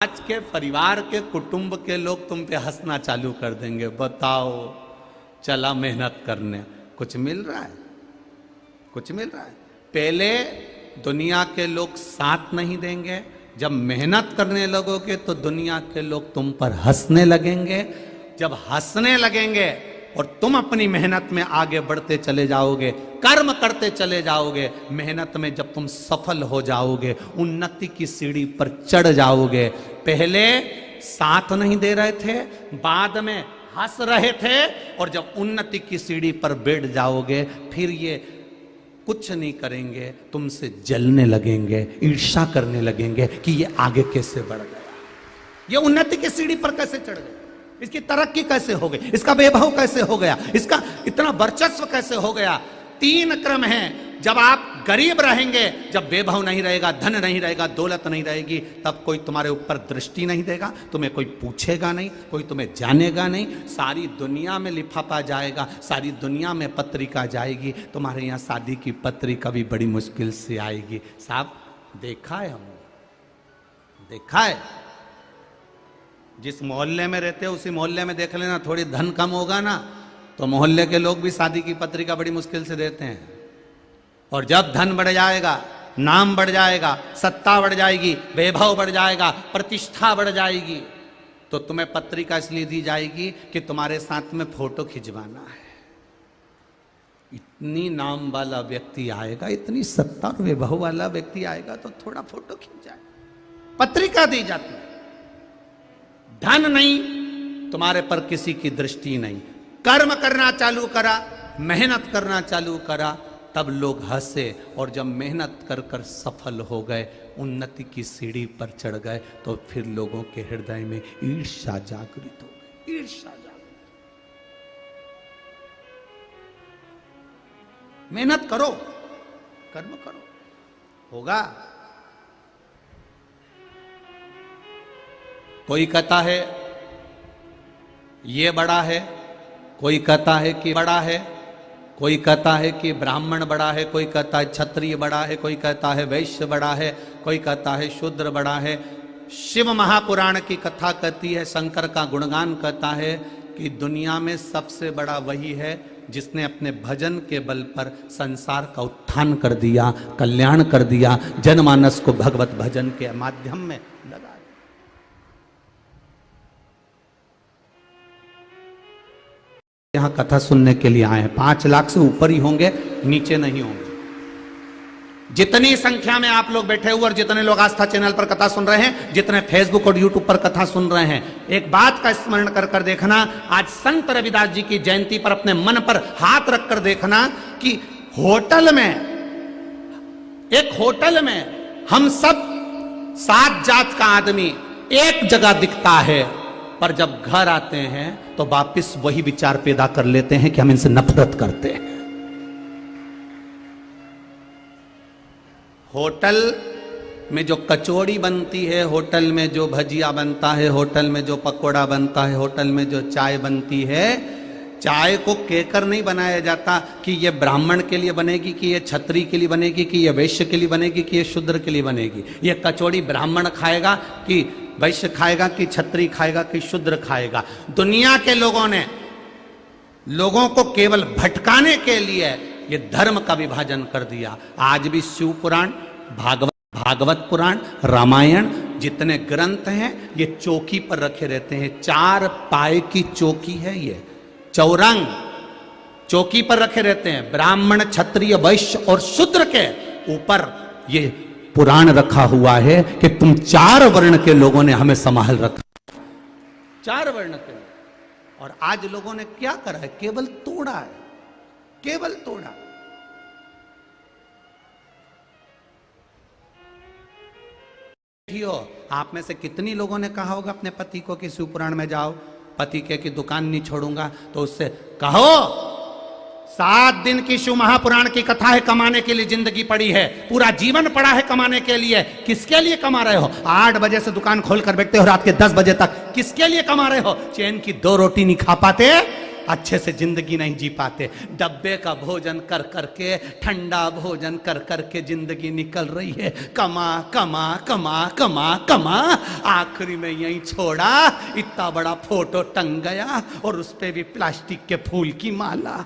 आज के परिवार के कुटुंब के लोग तुम पे हंसना चालू कर देंगे। बताओ, चला मेहनत करने, कुछ मिल रहा है? कुछ मिल रहा है? पहले दुनिया के लोग साथ नहीं देंगे, जब मेहनत करने लगोगे तो दुनिया के लोग तुम पर हंसने लगेंगे। जब हंसने लगेंगे और तुम अपनी मेहनत में आगे बढ़ते चले जाओगे, कर्म करते चले जाओगे, मेहनत में जब तुम सफल हो जाओगे, उन्नति की सीढ़ी पर चढ़ जाओगे। पहले साथ नहीं दे रहे थे, बाद में हंस रहे थे, और जब उन्नति की सीढ़ी पर बैठ जाओगे फिर ये कुछ नहीं करेंगे, तुमसे जलने लगेंगे, ईर्ष्या करने लगेंगे कि ये आगे कैसे बढ़ गया, ये उन्नति की सीढ़ी पर कैसे चढ़ गया, इसकी तरक्की कैसे हो गई, इसका वैभव कैसे हो गया, इसका इतना वर्चस्व कैसे हो गया। तीन क्रम हैं। जब आप गरीब रहेंगे, जब वैभव नहीं रहेगा, धन नहीं रहेगा, दौलत नहीं रहेगी, तब कोई तुम्हारे ऊपर दृष्टि नहीं देगा, तुम्हें कोई पूछेगा नहीं, कोई तुम्हें जानेगा नहीं। सारी दुनिया में लिफाफा जाएगा, सारी दुनिया में पत्रिका जाएगी, तुम्हारे यहाँ शादी की पत्रिका भी बड़ी मुश्किल से आएगी। साहब देखा है, हमने देखा है। जिस मोहल्ले में रहते हो उसी मोहल्ले में देख लेना, थोड़ी धन कम होगा ना तो मोहल्ले के लोग भी शादी की पत्रिका बड़ी मुश्किल से देते हैं। और जब धन बढ़ जाएगा, नाम बढ़ जाएगा, सत्ता बढ़ जाएगी, वैभव बढ़ जाएगा, प्रतिष्ठा बढ़ जाएगी, तो तुम्हें पत्रिका इसलिए दी जाएगी कि तुम्हारे साथ में फोटो खिंचवाना है। इतनी नाम वाला व्यक्ति आएगा, इतनी सत्ता और वैभव वाला व्यक्ति आएगा तो थोड़ा फोटो खिंच जाए, पत्रिका दी जाती है। धन नहीं, तुम्हारे पर किसी की दृष्टि नहीं। कर्म करना चालू करा, मेहनत करना चालू करा, तब लोग हंसे, और जब मेहनत कर कर सफल हो गए, उन्नति की सीढ़ी पर चढ़ गए, तो फिर लोगों के हृदय में ईर्ष्या जागृत हो गई, ईर्ष्या जागृत। मेहनत करो, कर्म करो, होगा। कोई कहता है ये बड़ा है, कोई कहता है कि बड़ा है, कोई कहता है कि ब्राह्मण बड़ा है, कोई कहता है क्षत्रिय बड़ा है, कोई कहता है वैश्य बड़ा है, कोई कहता है शूद्र बड़ा है। शिव महापुराण की कथा कहती है, शंकर का गुणगान कहता है कि दुनिया में सबसे बड़ा वही है जिसने अपने भजन के बल पर संसार का उत्थान कर दिया, कल्याण कर दिया, जनमानस को भगवत भजन के माध्यम में लगा दिया। यहाँ कथा सुनने के लिए आए हैं, 5 लाख से ऊपर ही होंगे, नीचे नहीं होंगे। जितनी संख्या में आप लोग बैठे हुए और जितने लोग आस्था चैनल पर कथा सुन रहे हैं, जितने फेसबुक और यूट्यूब पर कथा सुन रहे हैं, एक बात का स्मरण कर कर देखना, आज संत रविदास जी की जयंती पर अपने मन पर हाथ रख कर देखना कि होटल में, एक होटल में हम सब 7 जात का आदमी एक जगह दिखता है, पर जब घर आते हैं तो वापिस वही विचार पैदा कर लेते हैं कि हम इनसे नफरत करते हैं। होटल में जो कचौड़ी बनती है, होटल में जो भजिया बनता है, होटल में जो पकोड़ा बनता है, होटल में जो चाय बनती है, चाय को कहकर नहीं बनाया जाता कि ये ब्राह्मण के लिए बनेगी, कि ये क्षत्रिय के लिए बनेगी, कि ये वैश्य के लिए बनेगी, कि ये शूद्र के लिए बनेगी। ये कचौड़ी ब्राह्मण खाएगा कि वैश्य खाएगा, कि क्षत्रिय खाएगा, कि शूद्र खाएगा। दुनिया के लोगों ने लोगों को केवल भटकाने के लिए ये धर्म का विभाजन कर दिया। आज भी शिव पुराण, भागवत पुराण, रामायण, जितने ग्रंथ हैं ये चौकी पर रखे रहते हैं। 4 पाए की चौकी है, ये चौरंग चौकी पर रखे रहते हैं। ब्राह्मण, क्षत्रिय, वैश्य और शूद्र के ऊपर ये पुराण रखा हुआ है कि तुम 4 वर्ण के लोगों ने हमें संभाल रखा, 4 वर्ण के। और आज लोगों ने क्या करा है? केवल तोड़ा है, केवल तोड़ा। आप में से कितनी लोगों ने कहा होगा अपने पति को कि शिव पुराण में जाओ, पति के की दुकान नहीं छोड़ूंगा, तो उससे कहो 7 दिन की शिव महापुराण की कथा है, कमाने के लिए जिंदगी पड़ी है, पूरा जीवन पड़ा है कमाने के लिए। किसके लिए कमा रहे हो? 8 बजे से दुकान खोल कर बैठते हो रात के 10 बजे तक, किसके लिए कमा रहे हो? चैन की 2 रोटी नहीं खा पाते, अच्छे से जिंदगी नहीं जी पाते। डब्बे का भोजन कर करके, ठंडा भोजन कर करके जिंदगी निकल रही है। कमा कमा कमा कमा कमा, आखिरी में यहीं छोड़ा, इतना बड़ा फोटो टंग गया और उस पे भी प्लास्टिक के फूल की माला,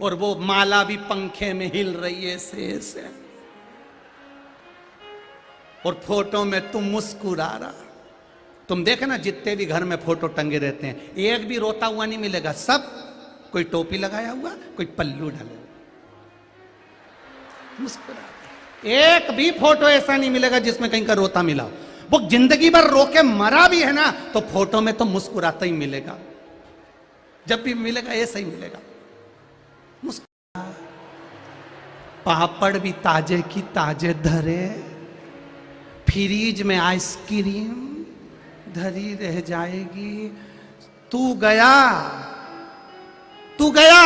और वो माला भी पंखे में हिल रही है ऐसे, और फोटो में तुम मुस्कुरा रहा। तुम देखे ना, जितने भी घर में फोटो टंगे रहते हैं, एक भी रोता हुआ नहीं मिलेगा। सब कोई टोपी लगाया हुआ, कोई पल्लू डाले हुआ, मुस्कुरा। एक भी फोटो ऐसा नहीं मिलेगा जिसमें कहीं का रोता मिला हो। वो जिंदगी भर रो के मरा भी है ना, तो फोटो में तो मुस्कुराता ही मिलेगा। जब भी मिलेगा ऐसा ही मिलेगा, मुस्कुरा। पापड़ भी ताजे की ताजे धरे, फ्रीज में आइसक्रीम धरी रह जाएगी। तू गया, तू गया,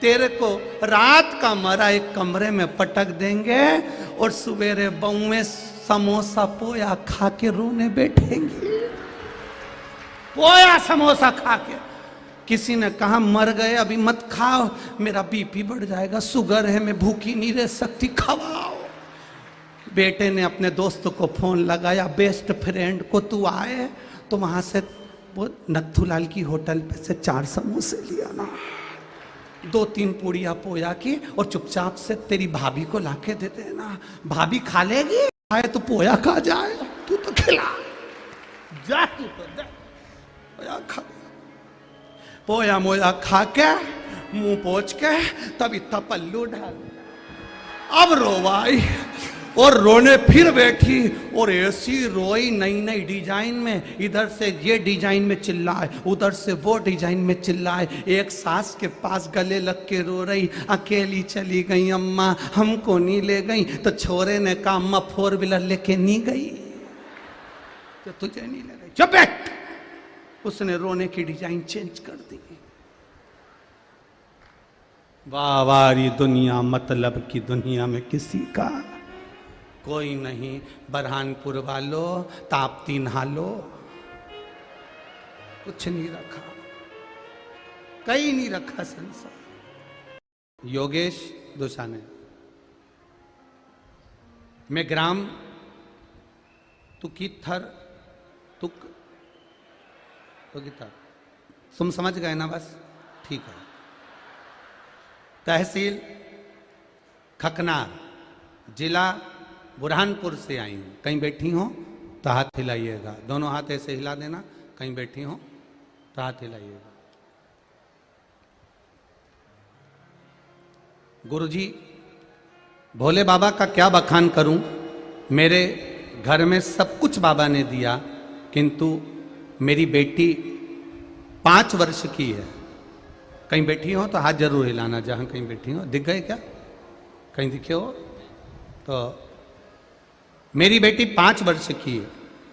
तेरे को रात का मरा एक कमरे में पटक देंगे और सवेरे बउए समोसा पोया खा के रोने बैठेंगे। पोया समोसा खा के। किसी ने कहा मर गए अभी मत खाओ, मेरा बीपी बढ़ जाएगा, शुगर है, मैं भूखी नहीं रह सकती, खवाओ। बेटे ने अपने दोस्त को फोन लगाया, बेस्ट फ्रेंड को, तू आए तो वहां से वो नथुलाल की होटल पे से 4 समोसे लिया ना, 2-3 पूड़िया पोया की, और चुपचाप से तेरी भाभी को लाके दे देना। भाभी खा लेगी, आए तो पोया खा जाए, तू तो खिला जा, तू तो दे पोया खा। पोया मोया खा के मुंह पोंछ के तब इतना पल्लू डाल, अब रोवाई और रोने फिर बैठी, और ऐसी रोई नई नई डिजाइन में, इधर से ये डिजाइन में चिल्लाए, उधर से वो डिजाइन में चिल्लाए। एक सास के पास गले लग के रो रही, अकेली चली गई अम्मा, हमको नहीं ले गई। तो छोरे ने कहा अम्मा 4 व्हीलर लेके नहीं गई तो तुझे नहीं ले गई, चुप बैठ। उसने रोने की डिजाइन चेंज कर दी। वाह वारी दुनिया, मतलब की दुनिया में किसी का कोई नहीं। बरहानपुर वालों, ताप्ती नहालो, कुछ नहीं रखा, कहीं नहीं रखा संसार। योगेश दोसाने, मैं ग्राम तुकी थर तुक तो तुम समझ गए ना, बस ठीक है। तहसील खकनार, जिला बुरहानपुर से आई हूं। कहीं बैठी हो तो हाथ हिलाइएगा, दोनों हाथ ऐसे हिला देना। कहीं बैठी हो तो हाथ हिलाइएगा। गुरुजी, भोले बाबा का क्या बखान करूं। मेरे घर में सब कुछ बाबा ने दिया, किंतु मेरी बेटी 5 वर्ष की है। कहीं बैठी हो तो हाथ जरूर हिलाना, जहां कहीं बैठी हो। दिख गए क्या? कहीं दिखे हो तो। मेरी बेटी 5 वर्ष की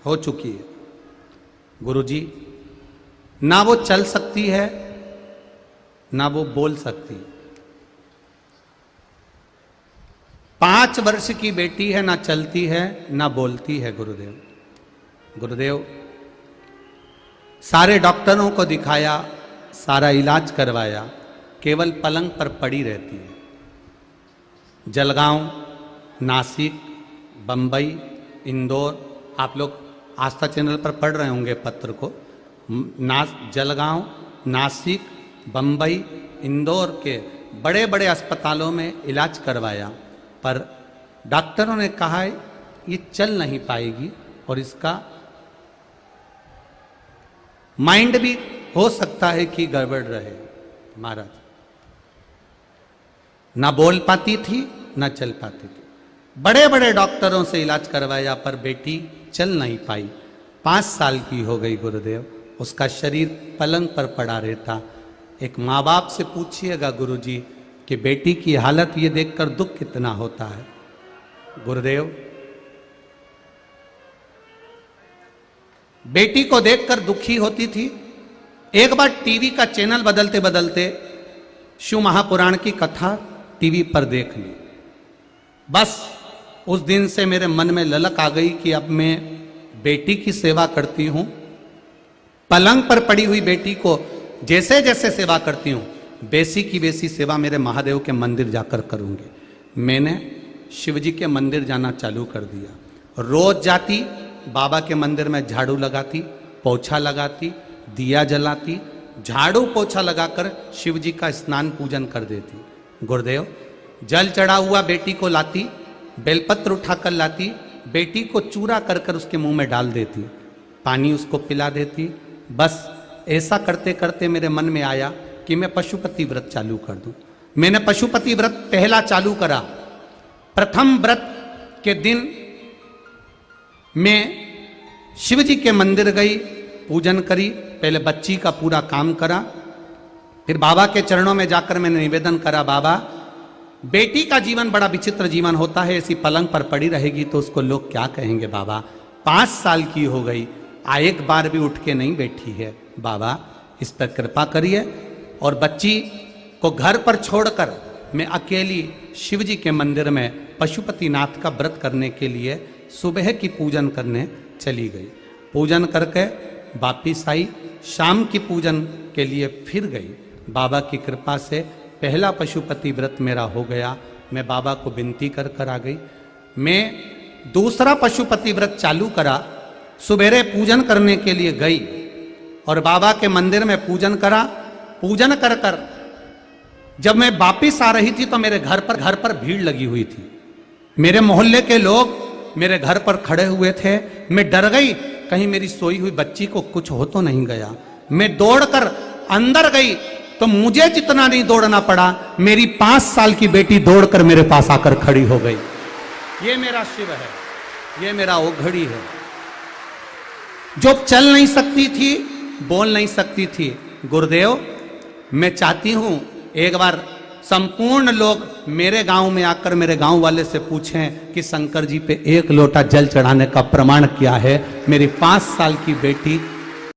हो चुकी है गुरुजी। ना वो चल सकती है, ना वो बोल सकती। 5 वर्ष की बेटी है, ना चलती है ना बोलती है। गुरुदेव, सारे डॉक्टरों को दिखाया, सारा इलाज करवाया, केवल पलंग पर पड़ी रहती है। जलगांव, नासिक, बंबई, इंदौर, आप लोग आस्था चैनल पर पढ़ रहे होंगे पत्र को। जलगांव, नासिक, बंबई, इंदौर के बड़े बड़े अस्पतालों में इलाज करवाया, पर डॉक्टरों ने कहा ये चल नहीं पाएगी और इसका माइंड भी हो सकता है कि गड़बड़ रहे। महाराज, ना बोल पाती थी ना चल पाती थी। बड़े बड़े डॉक्टरों से इलाज करवाया पर बेटी चल नहीं पाई। 5 साल की हो गई गुरुदेव, उसका शरीर पलंग पर पड़ा रहता। एक माँ बाप से पूछिएगा गुरुजी कि बेटी की हालत ये देखकर दुख कितना होता है। गुरुदेव, बेटी को देखकर दुखी होती थी। एक बार टीवी का चैनल बदलते बदलते शिव महापुराण की कथा टीवी पर देख ली। बस उस दिन से मेरे मन में ललक आ गई कि अब मैं बेटी की सेवा करती हूँ पलंग पर पड़ी हुई बेटी को जैसे जैसे सेवा करती हूँ, बेसी की बेसी सेवा मेरे महादेव के मंदिर जाकर करूँगी। मैंने शिव जी के मंदिर जाना चालू कर दिया। रोज जाती, बाबा के मंदिर में झाड़ू लगाती, पोछा लगाती, दिया जलाती, झाड़ू पोछा लगाकर शिव जी का स्नान पूजन कर देती। गुरुदेव, जल चढ़ा हुआ बेटी को लाती, बेलपत्र उठाकर लाती, बेटी को चूरा कर कर उसके मुंह में डाल देती, पानी उसको पिला देती। बस ऐसा करते करते मेरे मन में आया कि मैं पशुपति व्रत चालू कर दूं। मैंने पशुपति व्रत पहला चालू करा। प्रथम व्रत के दिन मैं शिव जी के मंदिर गई, पूजन करी, पहले बच्ची का पूरा काम करा, फिर बाबा के चरणों में जाकर मैंने निवेदन करा, बाबा बेटी का जीवन बड़ा विचित्र जीवन होता है, ऐसी पलंग पर पड़ी रहेगी तो उसको लोग क्या कहेंगे बाबा। 5 साल की हो गई, एक बार भी उठ के नहीं बैठी है, बाबा इस पर कृपा करिए। और बच्ची को घर पर छोड़कर मैं अकेली शिव जी के मंदिर में पशुपतिनाथ का व्रत करने के लिए सुबह की पूजन करने चली गई। पूजन करके वापिस आई, शाम की पूजन के लिए फिर गई। बाबा की कृपा से पहला पशुपति व्रत मेरा हो गया। मैं बाबा को विनती कर कर आ गई। मैं दूसरा पशुपति व्रत चालू करा, सुबेरे पूजन करने के लिए गई और बाबा के मंदिर में पूजन करा। पूजन कर कर जब मैं वापिस आ रही थी तो मेरे घर पर भीड़ लगी हुई थी। मेरे मोहल्ले के लोग मेरे घर पर खड़े हुए थे। मैं डर गई, कहीं मेरी सोई हुई बच्ची को कुछ हो तो नहीं गया। मैं दौड़कर अंदर गई तो मुझे जितना नहीं दौड़ना पड़ा, मेरी 5 साल की बेटी दौड़कर मेरे पास आकर खड़ी हो गई। ये मेरा शिव है, ये मेरा ओघड़ी है, जो चल नहीं सकती थी, बोल नहीं सकती थी। गुरुदेव, मैं चाहती हूं एक बार संपूर्ण लोग मेरे गांव में आकर मेरे गांव वाले से पूछें कि शंकर जी पे 1 लोटा जल चढ़ाने का प्रमाण क्या है। मेरी 5 साल की बेटी